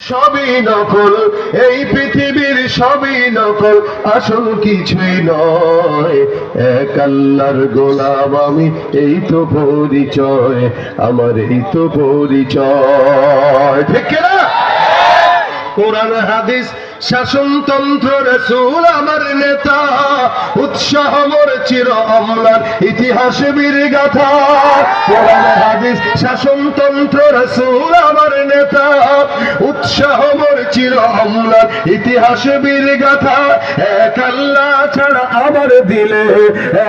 সবই নকল, এই পৃথিবীর সবই নকল, আসল কিছুই নয়। এক আল্লাহর গোলাম আমি, এই তো পরিচয় আমার, এই তো পরিচয়। ঠিক না? কোরআন হাদিস শাসনতন্ত্র রাসূল আমার নেতা, উৎসাহ মোর চির অম্লান ইতিহাস বীর গাথা। কোরআন হাদিস শাসনতন্ত্র রাসূল আমার নেতা, উৎসাহ মোর চির অম্লান ইতিহাস বীর গাথা। এক আল্লাহ ছাড়া আমার দিলে,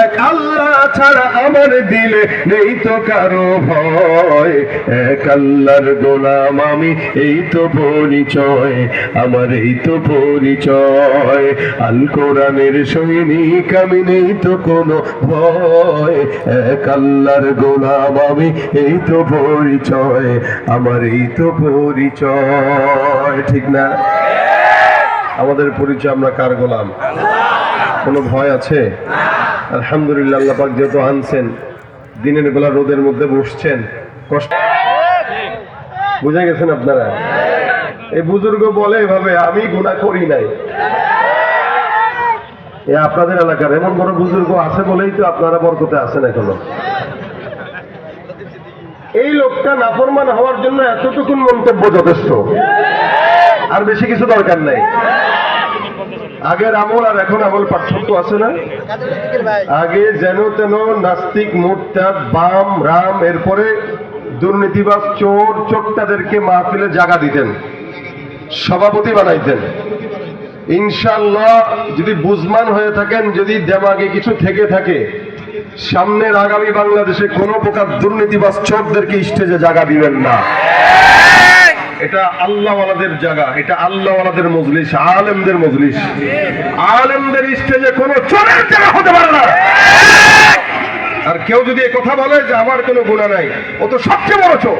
এক আল্লাহ ছাড়া আমার দিলে নেই তো কারো ভয়। এক আল্লাহর গোলাম আমি, এই তো পরিচয় আমার, এই তো পরিচয়। আল কোরআনের সৈনিক আমি, নেই তো কোনো ভয়। এক আল্লাহর গোলাম আমি, এই তো পরিচয় আমার, এই তো পরিচয়। ঠিক না? আমাদের পরিচয়, আমরা কার গোলাম? কোনো ভয় আছে? আলহামদুলিল্লাহ, আল্লাহ পাক যেহেতু আনছেন, দিনের বেলা রোদের মধ্যে বসছেন, কষ্ট বুঝে গেছেন আপনারা? এই বুজুর্গ বলে এভাবে, আমি গুনাহ করি নাই। আপনাদের এলাকার এমন বড় বুজুর্গ আছে বলেই তো আপনারা বরকতে আছেন এখনো। এই লোকটা নাফরমান হওয়ার জন্য এতটুকুন মন্তব্য যথেষ্ট, আর বেশি কিছু দরকার নাই। আগের আমল আর এখন আমল পার্থক্য আছে না? আগে যেন তেন নাস্তিক, মুরতাদ, বাম, রাম, এরপরে দুর্নীতিবাজ, চোর, চোরটাদেরকে মাহফিলে জায়গা দিতেন, সভাপতি বানাইতেন। ইনশাআল্লাহ যদি বুঝমান হয়ে থাকেন, যদি দেমাগে কিছু থেকে থাকে, সামনের আগামী বাংলাদেশে কোনো প্রকার দুর্নীতিবাজ চোরদেরকে স্টেজে জায়গা দিবেন না। এটা আল্লাহওয়ালাদের জায়গা, এটা আল্লাহওয়ালাদের মজলিস, আলেমদের মজলিস। আলেমদের স্টেজে কোনো চোরের জায়গা হতে পারে না। আর কেউ যদি এই কথা বলে যে আমার কোনো গুনাহ নাই, ও তো সবচেয়ে বড় চোর।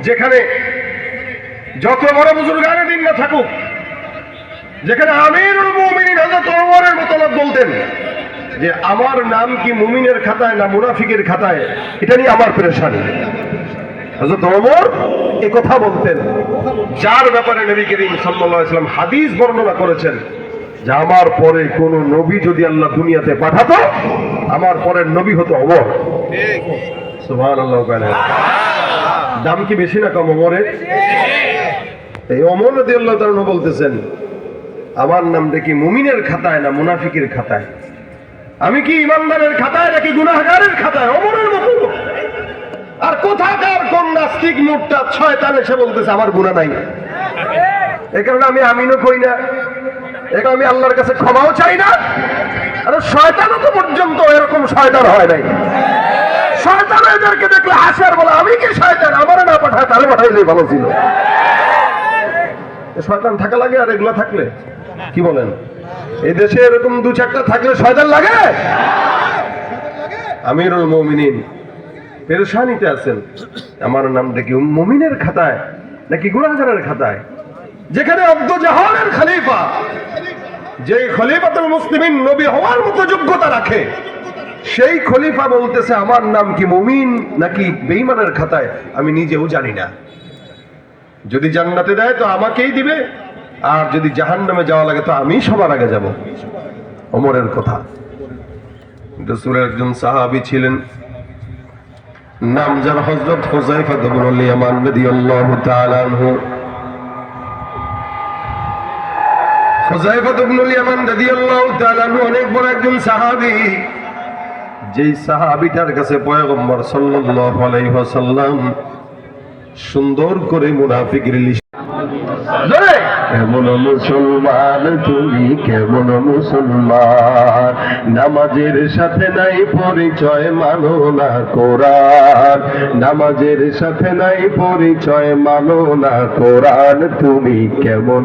যেখানে যত বড় বুজুর্গানে দিন না থাকুক, যেখানে আমিরুল মুমিনিন হযরত ওমরের মতো লোক বলতেন যে আমার নাম কি মুমিনের খাতায় না মুনাফিকের খাতায়, এটা নিয়ে আমার পেরেশানি। হযরত ওমর এই কথা বলতেন, যার ব্যাপারে নবী করিম সাল্লাল্লাহু আলাইহি ওয়াসাল্লাম হাদিস বর্ণনা করেছেন যে আমার পরে কোন নবী যদি আল্লাহ দুনিয়াতে পাঠাতো, আমার পরের নবী হতো ওমর। ঠিক, সুবহানাল্লাহ। দাম কি বেশি না কম ওমরের? এই ওমর রাদিয়াল্লাহু তাআলা বলতেছেন আমার নামটা কি মুমিনের খাতায় না মুনাফিকের খাতায়, আমি কি ইমানদারের খাতায় নাকি গুনাহগারের খাতায়? ওমরের মতো। আর কোথাকার কোন নাস্তিক, মুরতাদ, শয়তান এসে বলতেছে আমার গুনাহ নাই। এই কারণে আমি আমিনও কই না, এটা আমি আল্লাহর কাছে ক্ষমাও চাই না। আর শয়তানও তো পর্যন্ত এরকম শয়তান হয় নাই। শয়তান এদেরকে দেখলে হাসে আর বলে আমি কি শয়তান, আমারে না পাঠায় তাহলে পাঠাইলেই ভালো ছিল। শয়তান থাকা লাগে আর এগুলা থাকলে কি বলেন? এই দেশে এরকম দু চারটা থাকলে শয়তান লাগে? আমিরুল মুমিনিন পেরেশানিতে আছেন, আমার নামটা কি মুমিনের খাতায় নাকি গুনাহগারের খাতায়? যেখানে আব্দু জাহালের খলিফা, যে খলিফাতুল মুসলিমিন নবী হওয়ার মতো যোগ্যতা রাখে, সেই খলিফা বলতেছে আমার নাম কি মুমিন নাকি বেঈমানের খাতায় আমি নিজেও জানি না। যদি জান্নাতে দেয় তো আমাকেই দিবে, আর যদি জাহান্নামে যাওয়া লাগে তো আমি সবার আগে যাব। ওমরের কথা। রাসূলের একজন সাহাবী ছিলেন, নাম যার হযরত হুযায়ফা ইবনুল ইয়ামান রাদিয়াল্লাহু তাআলা আনহু। হুযায়ফা ইবনুল ইয়ামান রাদিয়াল্লাহু তাআলা আনহু অনেক বড় একজন সাহাবী। যেই সাহাবীটার কাছে পয়গম্বর সাল্লাল্লাহু আলাইহি ওয়াসাল্লাম সুন্দর করে মুনাফিকের লিস্ট, কেমন মুসলমান তুমি, কেমন মুসলমান, নামাজের সাথে নাই পরিচয়, মানো না কোরআন, নামাজের সাথে নাই পরিচয়, মানো না কোরআন, তুমি কেমন,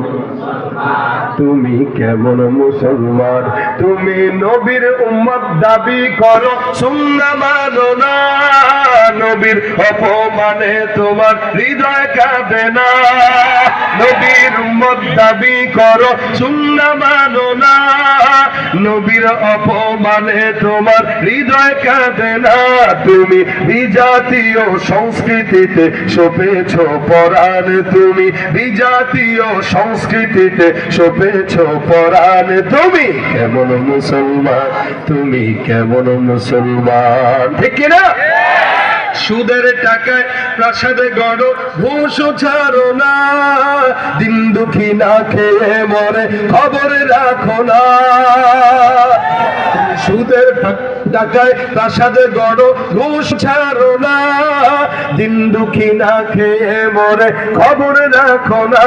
তুমি কেমন মুসলমান, তুমি নবীর উম্মত দাবি করো, সুন্নাহ মানো না, নবীর অপমানে তোমার হৃদয় কাঁদে না। নবীর উম্মত দাবি করো সুন্নাহ মানো না, নবীর অপমানে তোমার হৃদয় কাঁদে না, তুমি বিজাতীয় সংস্কৃতিতে সপেছ পরাণ, তুমি বিজাতীয় সংস্কৃতিতে সপেছ পরাণ, তুমি কেমন মুসলমান, তুমি কেমন মুসলমান, ঠিক কিনা? সুদের টাকায় প্রাসাদে গড়ো ঘুষ ছাড়ো না, দিন দুঃখী না খেয়ে মরে খবর রাখো না, সুদের টাকায় প্রাসাদে গড়ো ঘুষ ছাড়ো না, দিন দুঃখী না খেয়ে মরে খবর রাখো না,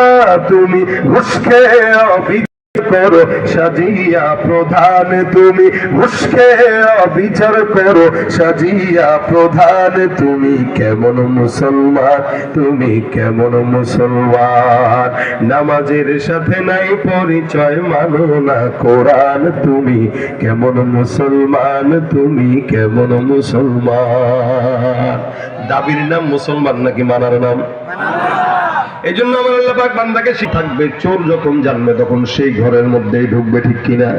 তুমি ঘুষ খেয়ে করো সাজিয়া প্রধান, তুমি ঘুষকে অবিচার করো সাজিয়া প্রধান, তুমি কেমন মুসলমান, তুমি কেমন মুসলমান, নামাজের সাথে নাই পরিচয় মানো না কোরআন, তুমি কেমন মুসলমান, তুমি কেমন মুসলমান। দাবির নাম মুসলমান নাকি মানার নাম? এই জন্য আমার আল্লাহ পাক বান্দাকে থাকবে, চোর যখন জানবে তখন সেই ঘরের মধ্যেই ঢুকবে, ঠিক কিনা?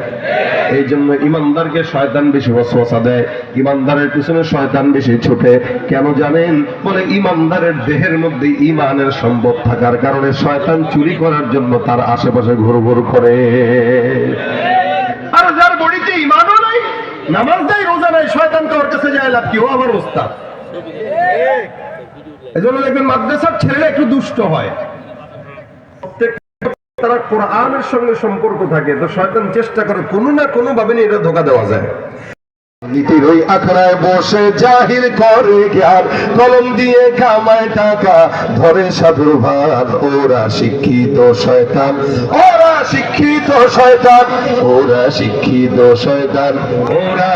এই জন্য ইমানদারকে শয়তান বেশি ওয়াসওয়াসা দেয়, ইমানদারের পিছনে শয়তান বেশি ছুটে। কেন জানেন? বলে ইমানদারের দেহের মধ্যে ইমানের সম্পদ থাকার কারণে শয়তান চুরি করার জন্য তার আশেপাশে ঘুরঘুর করে। আর যার বডিতে ইমানও নাই, নামাজ নাই, রোজা নাই, শয়তান তো ওর কাছে যায় লাভ কি? ও আমার ওস্তাদ। এই জন্য দেখবেন মাদ্রাসার ছেলেরা একটু দুষ্ট হয়, তারা কোরআনের সঙ্গে সম্পর্ক থাকে, তো শয়তান চেষ্টা করে কোনো না কোনো ভাবে এটা ধোঁকা দেওয়া যায়। নীতির ওই আখড়ায় বসে জাহির করে জ্ঞান, কলম দিয়ে কামায় টাকা, ধরে সাধুর ভান, ওরা শিক্ষিত শয়তান, ওরা শিক্ষিত শয়তান, ওরা শিক্ষিত শয়তান, ওরা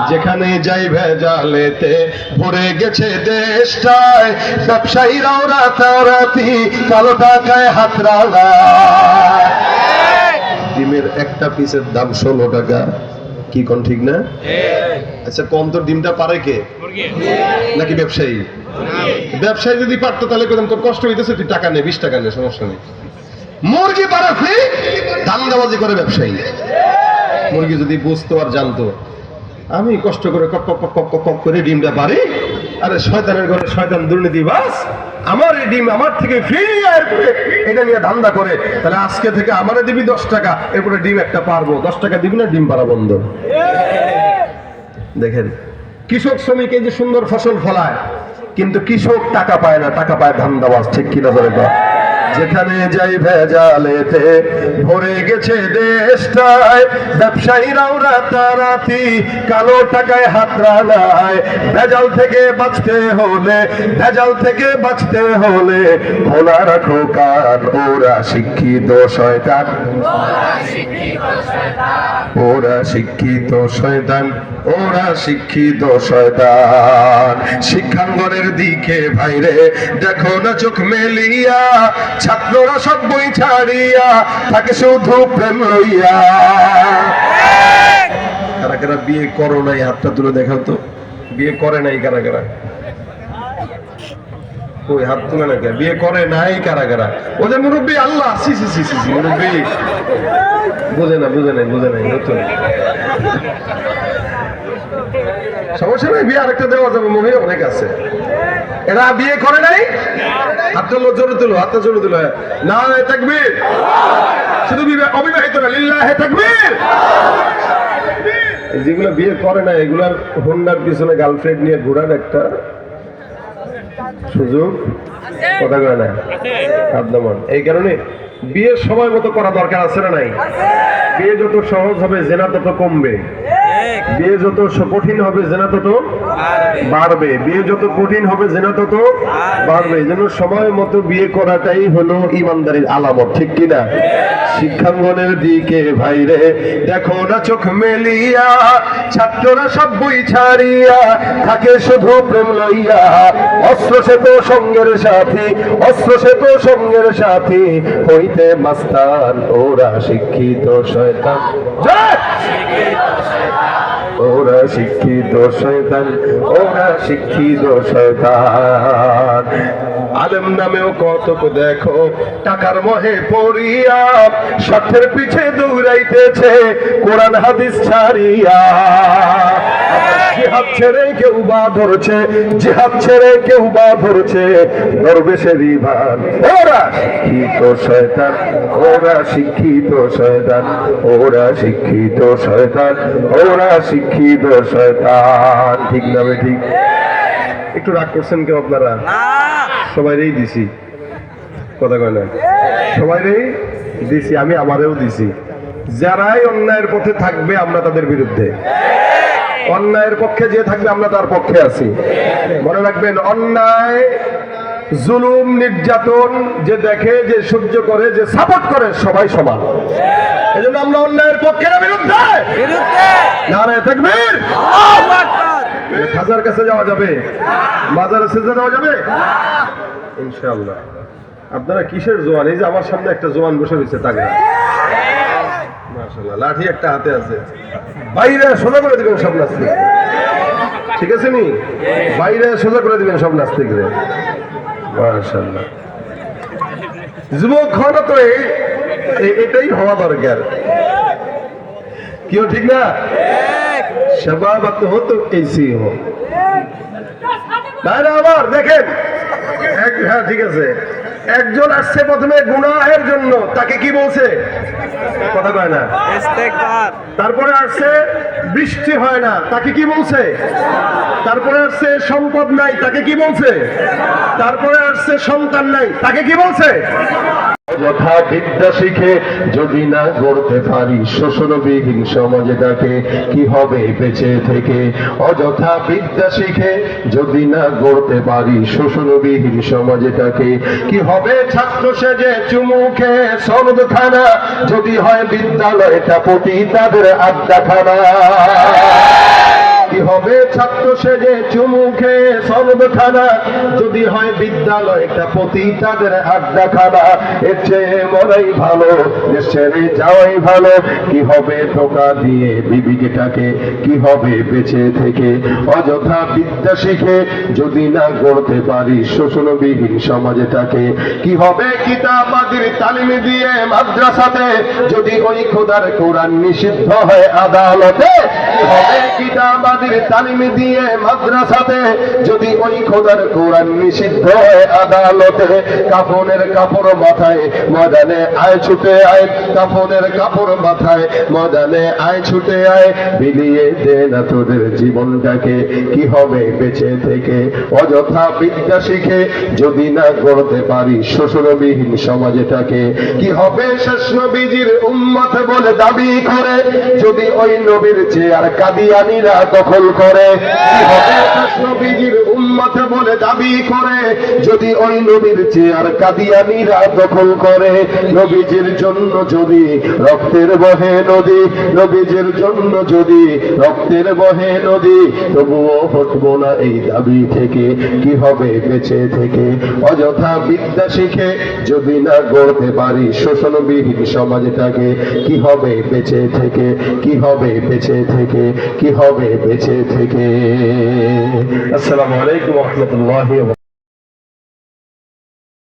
যেখানে যাই ভেজালেতে ভরে গেছে দেশটায়, ব্যবসায়ীরাও রাতারাতি কালো টাকায় হাত রাঙায়। ডিমের একটা পিসের দাম 16 টাকা, কি কোন ঠিক না? আচ্ছা কোন তোর ডিমটা পারে কে? নাকি ব্যবসায়ী? ব্যবসায়ী যদি পারতো তাহলে তোর কষ্ট হইতেছে, তুই টাকা নে, 20 টাকা নে, সমস্যা নেই। মুরগি পারে ফ্রি, ধান্দাবাজি করে ব্যবসায়ী। মুরগি যদি বুঝতো আর জানতো আমি কষ্ট করে কক কক কক কক কক করে ডিমটা পারি, আরে শয়তানের ঘরে শয়তান দুর্নীতি বাস, আমার এই ডিম আমার থেকে ফ্রি, এরপরে এটা নিয়ে ধান্দা করে, তাহলে আজকে থেকে আমারে দিবি 10 টাকা, এরপরে ডিম একটা পারবো, 10 টাকা দিবি না, ডিম পারা বন্ধ। দেখেন কৃষক শ্রমিক এই যে সুন্দর ফসল ফলায়, কিন্তু কৃষক টাকা পায় না, টাকা পায় ধান্দাবাজ, ঠিক কিনা বলে? যেখানে যাই ভেজালেতে ভরে গেছে দেশটায়, ব্যবসায়ীরাও রাতারাতি কালো টাকায় হাত রাঙায়। ভেজাল থেকে বাঁচতে হলে, ভেজাল থেকে বাঁচতে হলে খোলা রাখো কান, ওরা শিক্ষিত শয়তান, ওরা শিক্ষিত শয়তান, ওরা শিক্ষিত শয়তান। শিক্ষাঙ্গনের দিকে ভাইরে দেখো না চোখ মেলিয়া, ছাত্ররা সব বই ছাড়িয়া থাকে শুধু প্রেম লইয়া। কারা কারা বিয়ে করো নাই হাতটা তুলে দেখাও তো, বিয়ে করে নাই কারা কারা? ওই হাত তুলে না, বিয়ে করে নাই কারা কারা? ওদের মুরব্বী আল্লাহ, সি সি সি সি মুরব্বী বুঝে না, বুঝে নাই, বুঝে নাই, নতুন সমস্যা নেই, বিয়ে আরেকটা দেওয়া যাবে, মহিলা অনেক আছে। এরা বিয়ে করে নাই, হাত তুলো, জোরে তুলো, হাতটা জোরে তুলো, না তাকবীর। শুধু অবিবাহিত না, লিল্লাহে তাকবীর। যেগুলো বিয়ে করে না এগুলার হোন্ডার পিছনে গার্লফ্রেন্ড নিয়ে ঘোরার একটা সুযোগ কথা কয় না, সাবধান। এই কারণে বিয়ের সময় মতো করা দরকার আছে না নাই? বিয়ে যত সহজ হবে জেনা তত কমবে, বিয়ে যত কঠিন হবে জেনা তত বাড়বে, বিয়ে যত কঠিন হবে জেনা তত বাড়বে। যেন সময় মতো বিয়ে করাটাই হলো ইমানদারির আলামত, ঠিক কিনা? শিক্ষাঙ্গনের দিকে ভাইরে দেখো না চোখ মেলিয়া, ছাত্ররা সব বই ছাড়িয়া থাকে শুধু প্রেম লইয়া। অস্ত্র সে তো সঙ্গের সাথী, অস্ত্র সে তো সঙ্গের সাথী, হইতে মাস্তান, ওরা শিক্ষিত শয়তান, ওরা শিক্ষিত শয়তান, ওরা শিক্ষিত শয়তান। আলেম নামেও কতক দেখো টাকার মোহে পড়িয়া স্বার্থের পিছে দৌড়াইতেছে কোরআন হাদিস ছাড়িয়া। জিহাদ ছেড়ে কেউ বা ধরছে, জিহাদ ছেড়ে কেউ বা ধরছে দরবেশেরই ভান। ওরা শিক্ষিত শয়তান, ওরা শিক্ষিত শয়তান, ওরা শিক্ষিত শয়তান, ওরা শিক্ষিত শয়তান। ঠিক না বে ঠিক? একটু রাগ করছেন কেউ আপনারা? সবাইরেই দিছি, কথা কয় না, সবাইরেই দিছি, আমি আমারেও দিছি। যারাই অন্যায়ের পথে থাকবে আমরা তাদের বিরুদ্ধে, অন্যায়ের পক্ষে যে থাকবে আমরা তার পক্ষে আছি। মনে রাখবেন, অন্যায় জুলুম নির্যাতন যে দেখে, যে সহ্য করে, যে সাপোর্ট করে, সবাই সমান। এজন্য আমরা অন্যায়ের পক্ষে না বিরুদ্ধে? নারে তাকবীর। খাজার কাছে যাওয়া যাবে, মাজারে সেজদা দেওয়া যাবে ইনশাআল্লাহ। আপনারা কিসের জোয়ান? এই যে আমার সামনে একটা জোয়ান বসে রয়েছে, তাগড়া মাশাআল্লাহ, লাঠি একটা হাতে আছে। বাইরে সোজা করে দিবেন সব নাস্তিক, ঠিক আছে নি? বাইরে সোজা করে দিবেন সব নাস্তিকরে, মাশাআল্লাহ। যুবক হওয়াটা তো এটাই হওয়া দরকার, কেউ ঠিক না? শাবাবাত হো তো কেসি হো। তাহলে আবার দেখেন, হ্যাঁ ঠিক আছে, একজন আসছে প্রথমে গুনাহের জন্য, তাকে কি বলছে? কথা কয় না। তারপরে আসছে বৃষ্টি হয় না, তাকে কি বলছে? তারপরে আসছে সম্পদ নাই, তাকে কি বলছে? তারপরে আসছে সন্তান নাই, তাকে কি বলছে? যথা বিদ্যা শিখে যদি না গড়তে পারি শোষণবিহীন সমাজটাকে, কি হবে বেঁচে থেকে? অযথা বিদ্যা শিখে যদি না গড়তে পারি শোষণবিহীন সমাজটাকে, কি হবে ছাত্র সেজে চুমুখে সনদখানা, যদি হয় বিদ্যালয়টা পতি তাদের আড্ডাখানা। কি হবে ছাত্র সেজে চুমুখে সনদখানা, যদি হয় বিদ্যালয়টা পতি তাদের আড্ডাখানা। এর চেয়ে মরাই ভালো, দেশ ছেড়ে যাওয়াই ভালো। কি হবে ধোঁকা দিয়ে বিবিকেটাকে, কি হবে বেঁচে থেকে? অযথা বিদ্যা শিখে যদি না গড়তে পারি শোষণবিহীন সমাজটাকে, কি হবে কিতাবাদির তালিম দিয়ে মাদ্রাসাতে, যদি ওই খোদার কোরআন নিষিদ্ধ হয় আদালতে। কি হবে কিতাবাদির তালিম দিয়ে মাদ্রাসাতে, যদি ওই খোদার কোরআন নিষিদ্ধ হয় আদালতে। কাফনের কাপড় মাথায় ময়দানে আয় ছুটে আয়, কাফনের কাপড় মাথায় ময়দানে আয় ছুটে আয়, বিলিয়ে দে না তোদের জীবনটাকে, কি হবে বেঁচে থেকে? অযথা বিদ্যা শিখে যদি না গড়তে পারি শোষণবিহীন সমাজটাকে, কি হবে শেষ নবীজির উম্মত বলে দাবি করে, যদি ওই নবীর চেয়ার কাদিয়ানীরা দখল করে। কি হবে শেষ নবীজির উম্মত বলে দাবি করে, যদি ওই নবীর চেয়ার কাদিয়ানীরা দখল করে। নবীজির জন্য যদি রক্তের বহে নদী, নবীজির জন্য যদি রক্তের বহে নদী, তবুও হটবো না এই দাবি থেকে, কি হবে বেঁচে থেকে? অযথা বিদ্যা শিখে যদি না গড়তে পারি শোষণবিহীন সমাজটাকে, কি হবে বেঁচে থেকে? কি হবে বেঁচে থেকে? কি হবে বেঁচে থেকে? আসসালামু আলাইকুম ওয়া রাহমাতুল্লাহি ওয়া বারাকাতুহু।